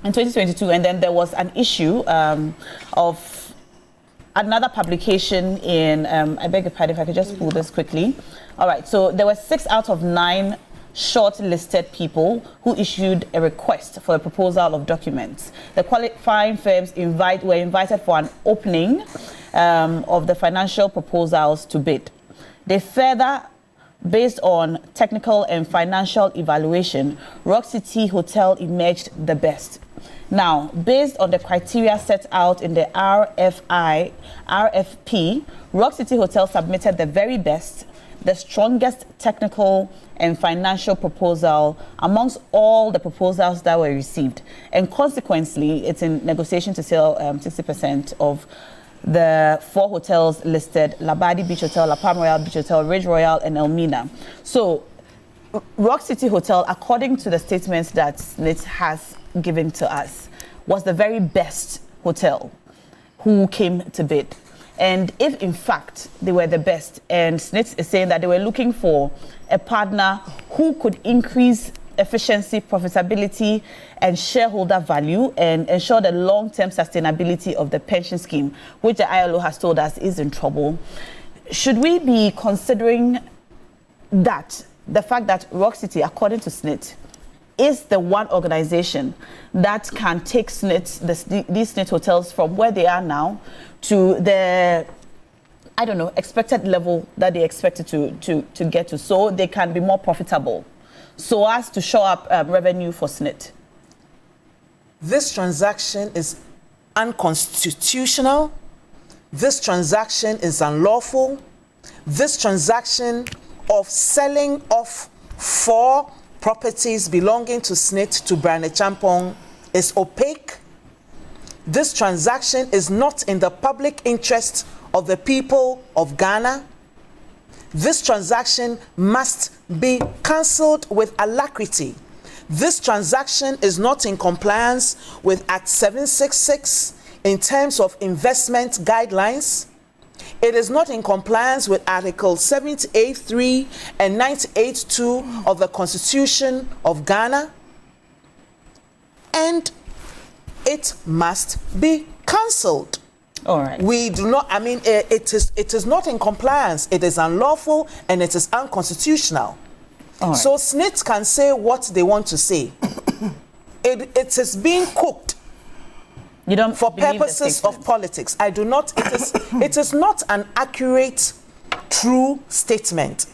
in 2022, and then there was an issue of another publication in, I beg your pardon if I could just pull this quickly. All right, so there were 6 out of 9 shortlisted people who issued a request for a proposal of documents. The qualifying firms were invited for an opening of the financial proposals to bid. They further, based on technical and financial evaluation, Rock City Hotel emerged the best. Now, based on the criteria set out in the RFP, Rock City Hotel submitted the very best, the strongest technical and financial proposal amongst all the proposals that were received. And consequently, it's in negotiation to sell 60% of the 4 hotels listed: Labadi Beach Hotel, La Palm Royal Beach Hotel, Ridge Royal, and Elmina. So, Rock City Hotel, according to the statements that SNIT has given to us, was the very best hotel who came to bid. And if in fact they were the best, and SNIT is saying that they were looking for a partner who could increase efficiency, profitability, and shareholder value, and ensure the long-term sustainability of the pension scheme, which the ILO has told us is in trouble, should we be considering that the fact that Rock City, according to SNIT, is the one organization that can take SNIT, these SNIT hotels from where they are now to the, I don't know, expected level that they expected to get to, so they can be more profitable, so as to show up revenue for SNIT? This transaction is unconstitutional. This transaction is unlawful. This transaction of selling off 4 properties belonging to SNIT to Brane Champong is opaque. This transaction is not in the public interest of the people of Ghana. This transaction must be cancelled with alacrity. This transaction is not in compliance with Act 766 in terms of investment guidelines. It is not in compliance with Article 78.3 and 98.2 of the Constitution of Ghana. And it must be cancelled. All right. We do not, I mean, it is not in compliance. It is unlawful and it is unconstitutional. All right. So SNIT can say what they want to say. It is being cooked. You don't for believe purposes of politics. I do not, it is not an accurate, true statement.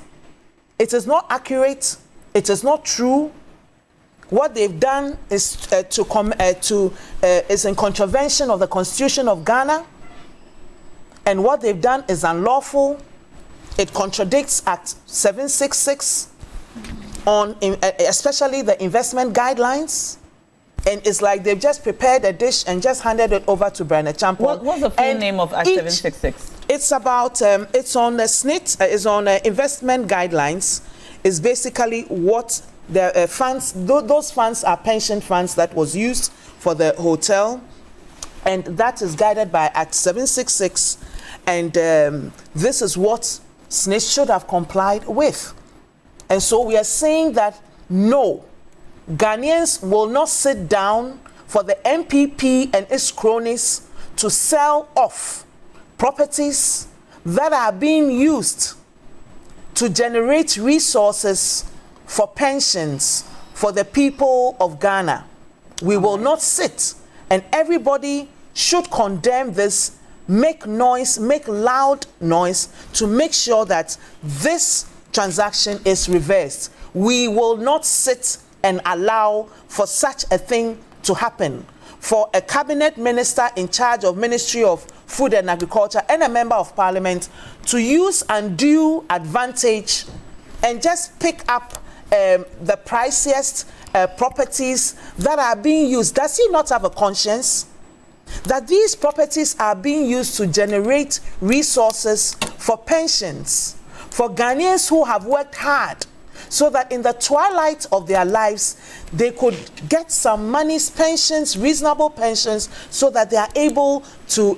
It is not accurate. It is not true. What they've done is is in contravention of the Constitution of Ghana, and what they've done is unlawful. It contradicts Act 766 on especially the investment guidelines, and it's like they've just prepared a dish and just handed it over to Brane Champong. What's the full name of Act 766? It's about it's on the SNIT, it's on investment guidelines. It's basically what the funds, those funds are pension funds that was used for the hotel, and that is guided by Act 766, and this is what SNIT should have complied with. And so we are saying that no, Ghanaians will not sit down for the MPP and its cronies to sell off properties that are being used to generate resources for pensions for the people of Ghana. We will not sit, and everybody should condemn this, make noise, make loud noise to make sure that this transaction is reversed. We will not sit and allow for such a thing to happen. For a cabinet minister in charge of Ministry of Food and Agriculture and a member of Parliament to use undue advantage and just pick up the priciest properties that are being used. Does he not have a conscience that these properties are being used to generate resources for pensions, for Ghanaians who have worked hard, so that in the twilight of their lives, they could get some monies, pensions, reasonable pensions, so that they are able to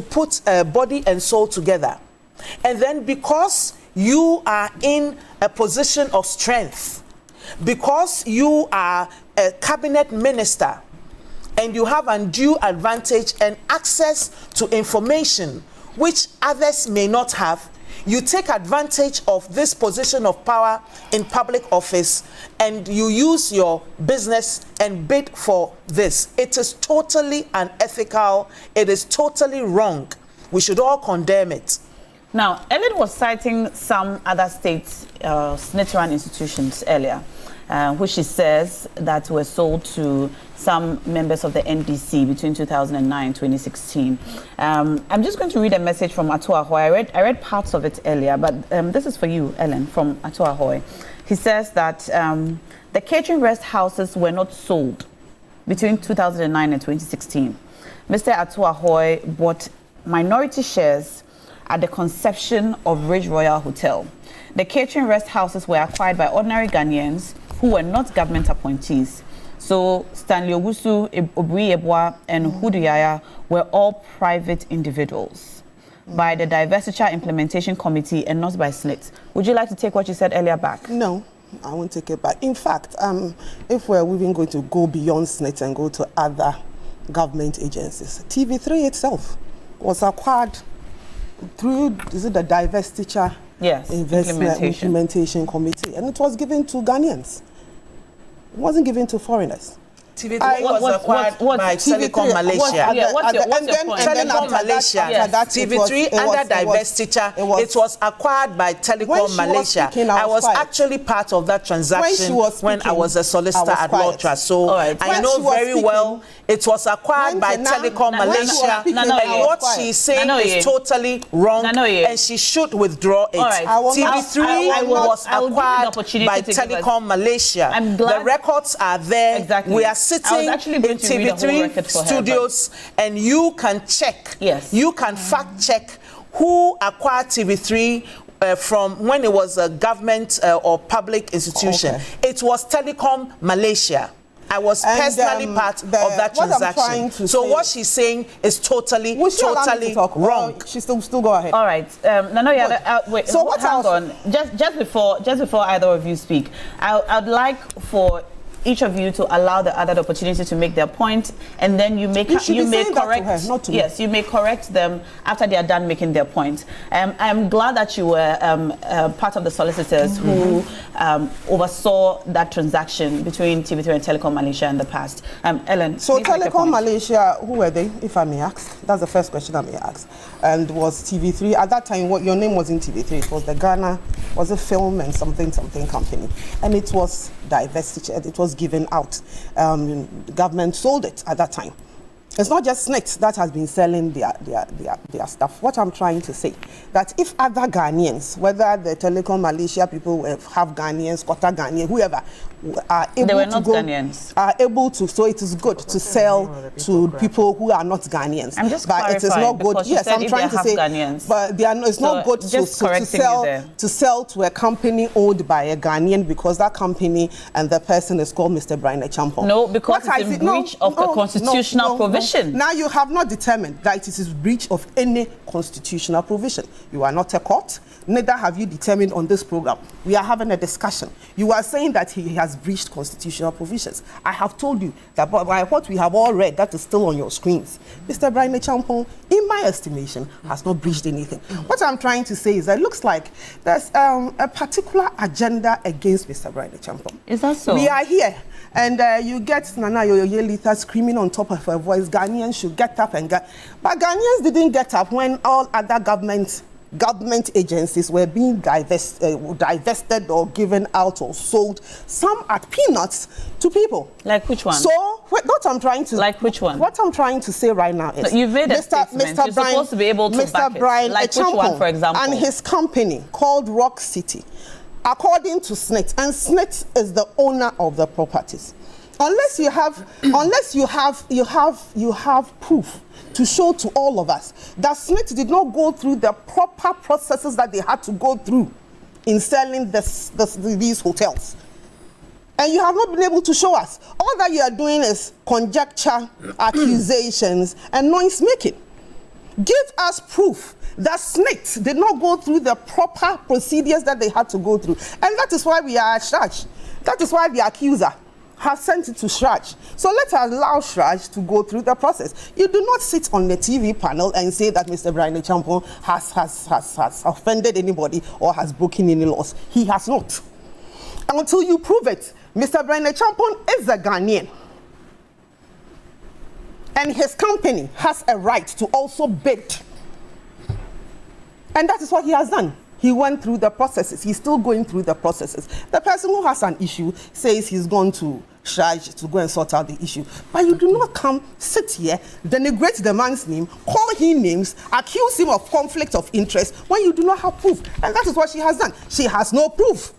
put body and soul together. And then because you are in a position of strength, because you are a cabinet minister, and you have undue advantage and access to information which others may not have, you take advantage of this position of power in public office and you use your business and bid for this. It is totally unethical. It is totally wrong. We should all condemn it. Now, Ellen was citing some other states' SNIT-run institutions earlier, which she says that were sold to some members of the NDC between 2009 and 2016. I'm just going to read a message from Ato Ahoy. I read parts of it earlier, but this is for you, Ellen, from Ato Ahoy. He says that the catering rest houses were not sold between 2009 and 2016. Mr. Ato Ahoy bought minority shares at the conception of Ridge Royal Hotel. The catering rest houses were acquired by ordinary Ghanaians who were not government appointees. So Stanley Owusu, Obui Ebwa, and Hudu Yaya were all private individuals by the Divestiture Implementation Committee and not by SNIT. Would you like to take what you said earlier back? No, I won't take it back. In fact, if we're even going to go beyond SNIT and go to other government agencies, TV3 itself was acquired through, is it the Divestiture Implementation Committee, and it was given to Ghanaians. It wasn't given to foreigners. TV3 was acquired by Telecom Malaysia. What's your point? Telecom Malaysia. TV3 under divestiture. It was acquired by Telecom Malaysia. I was actually part of that transaction when I was a solicitor at Law Trust. So I know very well it was acquired by Telecom Malaysia. And what she's saying is totally wrong. And she should withdraw it. TV3 was acquired by Telecom Malaysia. The records are there. Exactly. We are sitting in TV3 studios, and you can check. Yes. You can fact check who acquired TV3 from when it was a government or public institution. It was Telecom Malaysia. I was personally part of that transaction. So what she's saying is totally wrong. She still go ahead. All right. Wait. So hang on. Just before either of you speak, I'd like for each of you to allow the other the opportunity to make their point, and then you may correct. Her, not to me. Yes, you may correct them after they are done making their point. I'm glad that you were part of the solicitors who oversaw that transaction between TV3 and Telecom Malaysia in the past. Ellen. So Telecom Malaysia, who were they, if I may ask? That's the first question I may ask. And was TV3 at that time? What your name was in TV3? It was the Ghana, was a film and something company, and it was divestiture. It was given out. The government sold it at that time. It's not just SNIT that has been selling their stuff. What I'm trying to say, that if other Ghanaians, whether the Telecom Malaysia people have Ghanaians, Qatar Ghanaians, whoever, are able to, so it is good to sell to people who are not Ghanaians. I'm just but it is not good. Yes, I'm trying to say, Ghanaians. But it's not good to sell to a company owned by a Ghanaian, because that company and the person is called Mr. Brian Champong. No, because it's in breach of the constitutional provision. Now you have not determined that it is breach of any constitutional provision. You are not a court, neither have you determined on this program. We are having a discussion. You are saying that he has breached constitutional provisions. I have told you that by what we have all read, that is still on your screens. Mr. Brian Champong, in my estimation, has not breached anything. What I'm trying to say is that it looks like there's a particular agenda against Mr. Brian Champong. Is that so? We are here. And you get Nana Yoyo screaming on top of her voice, Ghanaians should get up and get. But Ghanaians didn't get up when all other government agencies were being divested or given out or sold, some at peanuts, to people. Like which one? So what I'm trying to... Like which one? What I'm trying to say right now is... No, you've made a statement. You're supposed to be able to back it. Like which one, for example? And his company called Rock City, according to SNIT, and SNIT is the owner of the properties. Unless you have proof to show to all of us that SNIT did not go through the proper processes that they had to go through in selling these hotels, and you have not been able to show us. All that you are doing is conjecture, accusations, and noise making. Give us proof that SNIT did not go through the proper procedures that they had to go through. And that is why we are at Shraj. That is why the accuser has sent it to Shraj. So let's allow Shraj to go through the process. You do not sit on the TV panel and say that Mr. Brian Champong has offended anybody or has broken any laws. He has not. Until you prove it, Mr. Brian Champong is a Ghanaian. And his company has a right to also bid. And that is what he has done. He went through the processes. He's still going through the processes. The person who has an issue says he's gone to Shraj to go and sort out the issue. But you do not come, sit here, denigrate the man's name, call him names, accuse him of conflict of interest when you do not have proof. And that is what she has done. She has no proof.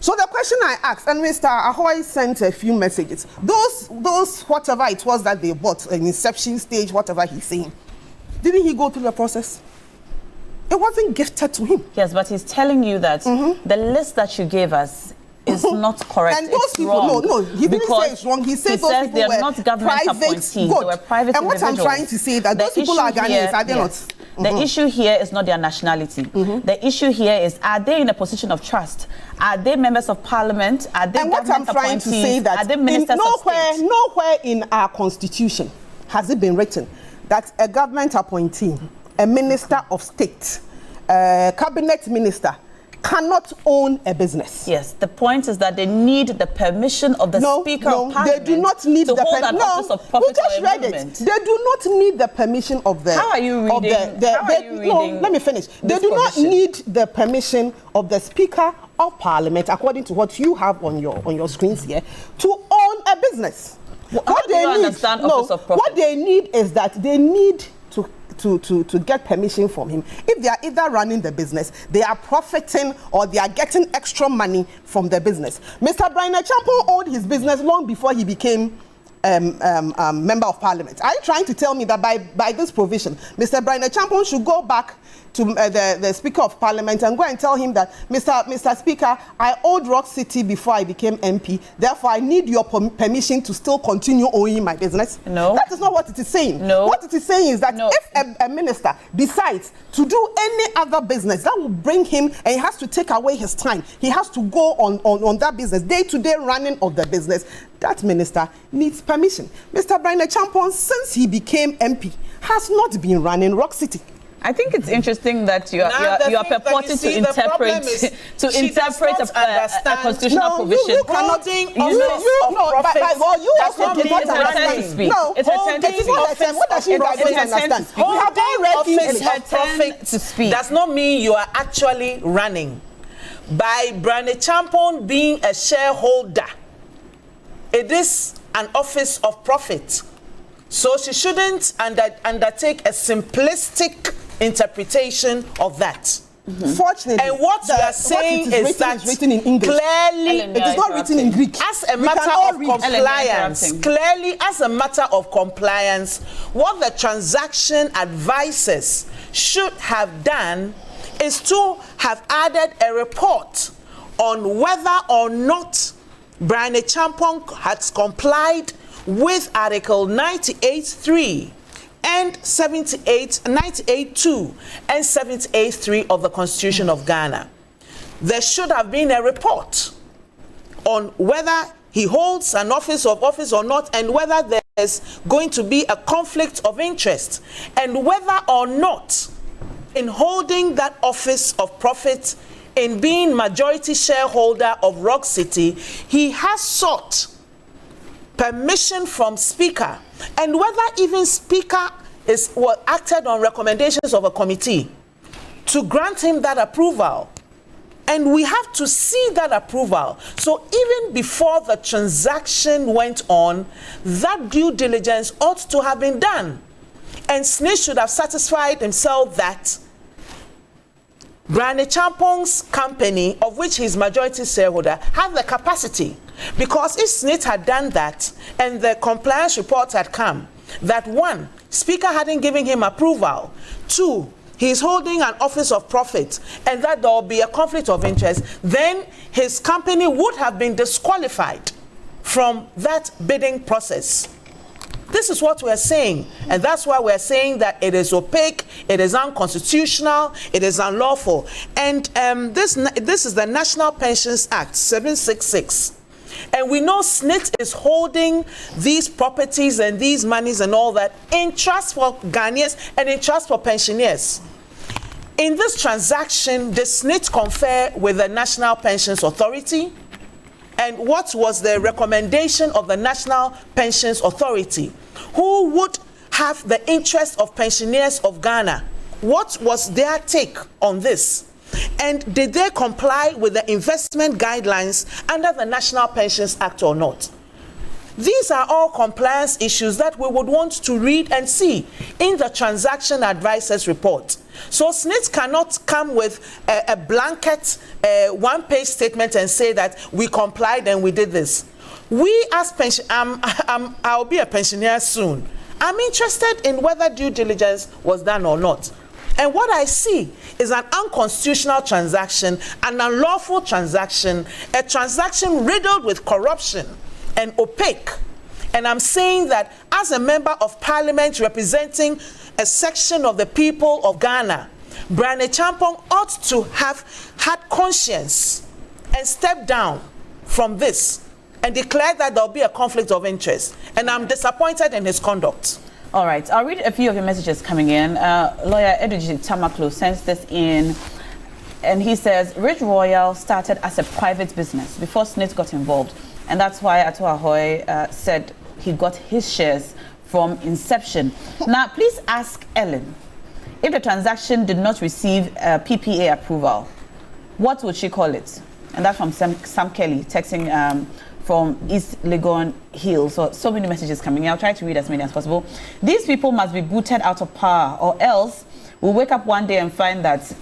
So the question I asked, and Mr. Ahoy sent a few messages, those whatever it was that they bought, an inception stage, whatever he's saying, didn't he go through the process? It wasn't gifted to him. Yes, but he's telling you that the list that you gave us is not correct. And those people, wrong. No, he didn't say it's wrong. He said those people they're were not government appointees. They were private and what I'm trying to say that those people are Ghanaians, are they not? The issue here is not their nationality. The issue here is, are they in a position of trust? Are they members of parliament? Are they and what I'm trying to say that are they ministers of state? Nowhere in our constitution has it been written that a government appointee, a minister of state, a cabinet minister cannot own a business. Yes, the point is that they need the permission of the Speaker of Parliament. They do not need to the hold an office of profit we just or read emolument. it. They do not need the permission of the. How are you reading? No, let me finish. They do not need the permission of the Speaker of Parliament, according to what you have on your screens here, to own a business. What they need is that they need to get permission from him. If they are either running the business, they are profiting, or they are getting extra money from the business. Mr. Brian Champon owned his business long before he became Member of Parliament. Are you trying to tell me that by this provision, Mr. Brian Champon should go back to the Speaker of Parliament and go and tell him that, Mr. Speaker, I owed Rock City before I became MP, therefore I need your permission to still continue owning my business? No. That is not what it is saying. No. What it is saying is that if a minister decides to do any other business, that will bring him, and he has to take away his time. He has to go on that business, day-to-day running of the business. That minister needs permission. Mr. Brian Champon, since he became MP, has not been running Rock City. I think it's interesting that you are purporting to interpret a constitutional provision. You cannot. It's her turn to speak. What does she understand? Profit to speak does not mean you are actually running. By Brian Champon being a shareholder, it is an office of profit. So she shouldn't undertake a simplistic interpretation of that. Fortunately, and what we are saying is that written in English. Clearly, it is not written in Greek. As a matter of compliance, what the transaction advisors should have done is to have added a report on whether or not Brian Champon has complied with Article 98.3 and 98.2 and 78.3 of the Constitution of Ghana. There should have been a report on whether he holds an office or not, and whether there's going to be a conflict of interest, and whether or not in holding that office of profit, in being majority shareholder of Rock City, he has sought permission from Speaker, and whether even Speaker acted on recommendations of a committee to grant him that approval. And we have to see that approval. So even before the transaction went on, that due diligence ought to have been done. And SNIT should have satisfied himself that Brian Champon's company, of which he is majority shareholder, have the capacity. Because if SNIT had done that and the compliance report had come, that one, Speaker hadn't given him approval, two, he's holding an office of profit, and that there will be a conflict of interest, then his company would have been disqualified from that bidding process. This is what we're saying, and that's why we're saying that it is opaque, it is unconstitutional, it is unlawful. And this is the National Pensions Act 766. And we know SNIT is holding these properties and these monies and all that in trust for Ghanaians and in trust for pensioners. In this transaction, the SNIT confer with the National Pensions Authority. And what was the recommendation of the National Pensions Authority? Who would have the interest of pensioners of Ghana? What was their take on this? And did they comply with the investment guidelines under the National Pensions Act or not? These are all compliance issues that we would want to read and see in the transaction advisors report. So SNIT cannot come with a blanket one-page statement and say that we complied and we did this. We as I'll be a pensioner soon. I'm interested in whether due diligence was done or not. And what I see is an unconstitutional transaction, an unlawful transaction, a transaction riddled with corruption and opaque. And I'm saying that as a member of parliament representing a section of the people of Ghana, Brian Champon ought to have had conscience and step down from this and declare that there'll be a conflict of interest. And I'm disappointed in his conduct. All right, I'll read a few of your messages coming in. Lawyer Edwin Tamaklo sends this in. And he says, Ridge Royal started as a private business before SNIT got involved. And that's why Ato Ahoy said he got his shares from inception. Now, please ask Ellen, if the transaction did not receive PPA approval, what would she call it? And that's from Sam Kelly, texting from East Legon Hill. So many messages coming in. I'll try to read as many as possible. These people must be booted out of power, or else we'll wake up one day and find that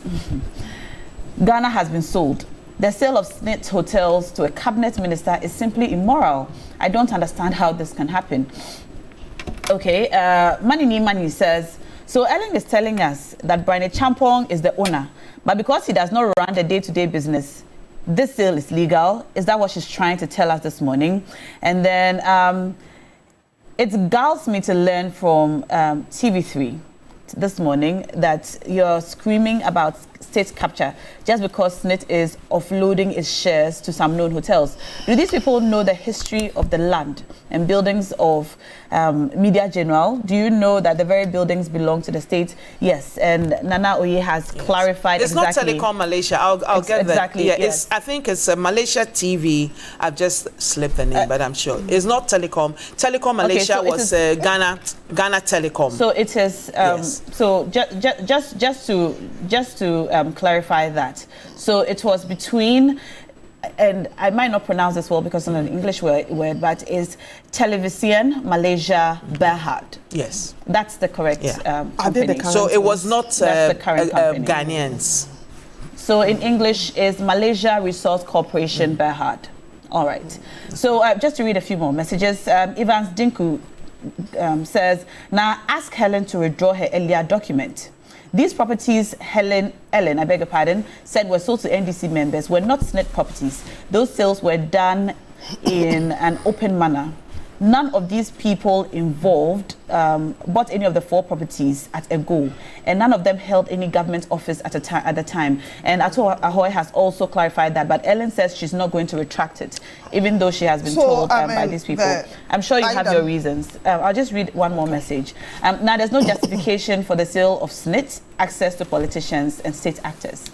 Ghana has been sold. The sale of SNIT hotels to a cabinet minister is simply immoral. I don't understand how this can happen. Okay, Money says, so Ellen is telling us that Brian Champong is the owner, but because he does not run the day-to-day business, this sale is legal. Is that what she's trying to tell us this morning? And then it galls me to learn from TV3 this morning that you're screaming about state capture just because SNIT is offloading its shares to some known hotels. Do these people know the history of the land and buildings of Media General? Do you know that the very buildings belong to the state? Yes, and Nana Oye has clarified it's exactly. It's not Telecom Malaysia. I'll get exactly, that. Yeah, yes. I think it's Malaysia TV. I've just slipped the name, but I'm sure it's not Telecom. Telecom Malaysia was Ghana Telecom. So it is. Yes. So just to clarify that. So it was between, and I might not pronounce this well because it's an English word, but is Television Malaysia Berhad. Yes. That's the correct company. So it was not the current company. Ghanaians. So in English is Malaysia Resource Corporation Berhad. All right. So just to read a few more messages, Evans Dinku says, now ask Helen to withdraw her earlier document. These properties Ellen, I beg your pardon, said were sold to NDC members were not SNIT properties. Those sales were done in an open manner. None of these people involved bought any of the 4 properties at a go, and none of them held any government office at the time. And Ato Ahoy has also clarified that, but Ellen says she's not going to retract it, even though she has been told by these people. I'm sure you have your reasons. I'll just read one more message. Now, there's no justification for the sale of SNIT, access to politicians and state actors.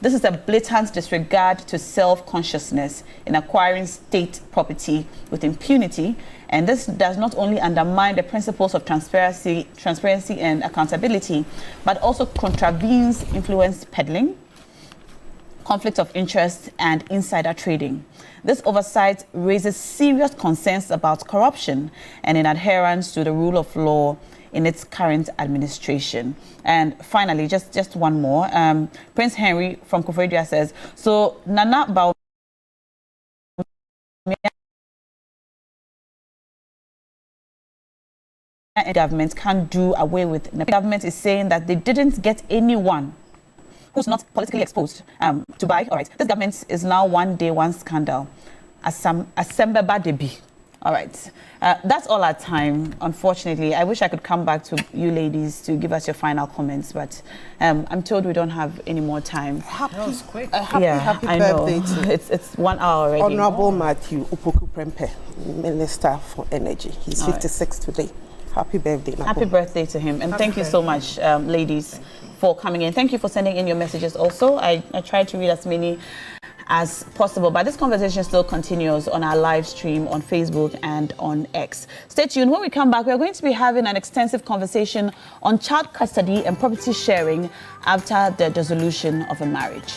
This is a blatant disregard to self-consciousness in acquiring state property with impunity, and this does not only undermine the principles of transparency and accountability, but also contravenes influence peddling, conflict of interest, and insider trading. This oversight raises serious concerns about corruption and in adherence to the rule of law in its current administration. And finally, just one more. Prince Henry from Kofredua says, so Nana Bao government can't do away with. The government is saying that they didn't get anyone who's not politically exposed to buy. All right, this government is now one day one scandal. Asembeba Debi. All right, that's all our time, unfortunately. I wish I could come back to you ladies to give us your final comments, but I'm told we don't have any more time. Happy birthday to it's 1 hour already. Honorable Matthew Opoku Prempeh, Minister for Energy. He's 56 today. Happy birthday, Napo. Happy birthday to him, and thank you so much, ladies, for coming in. Thank you for sending in your messages also. I tried to read as many as possible, but this conversation still continues on our live stream on Facebook and on X. Stay tuned. When we come back, we're going to be having an extensive conversation on child custody and property sharing after the dissolution of a marriage.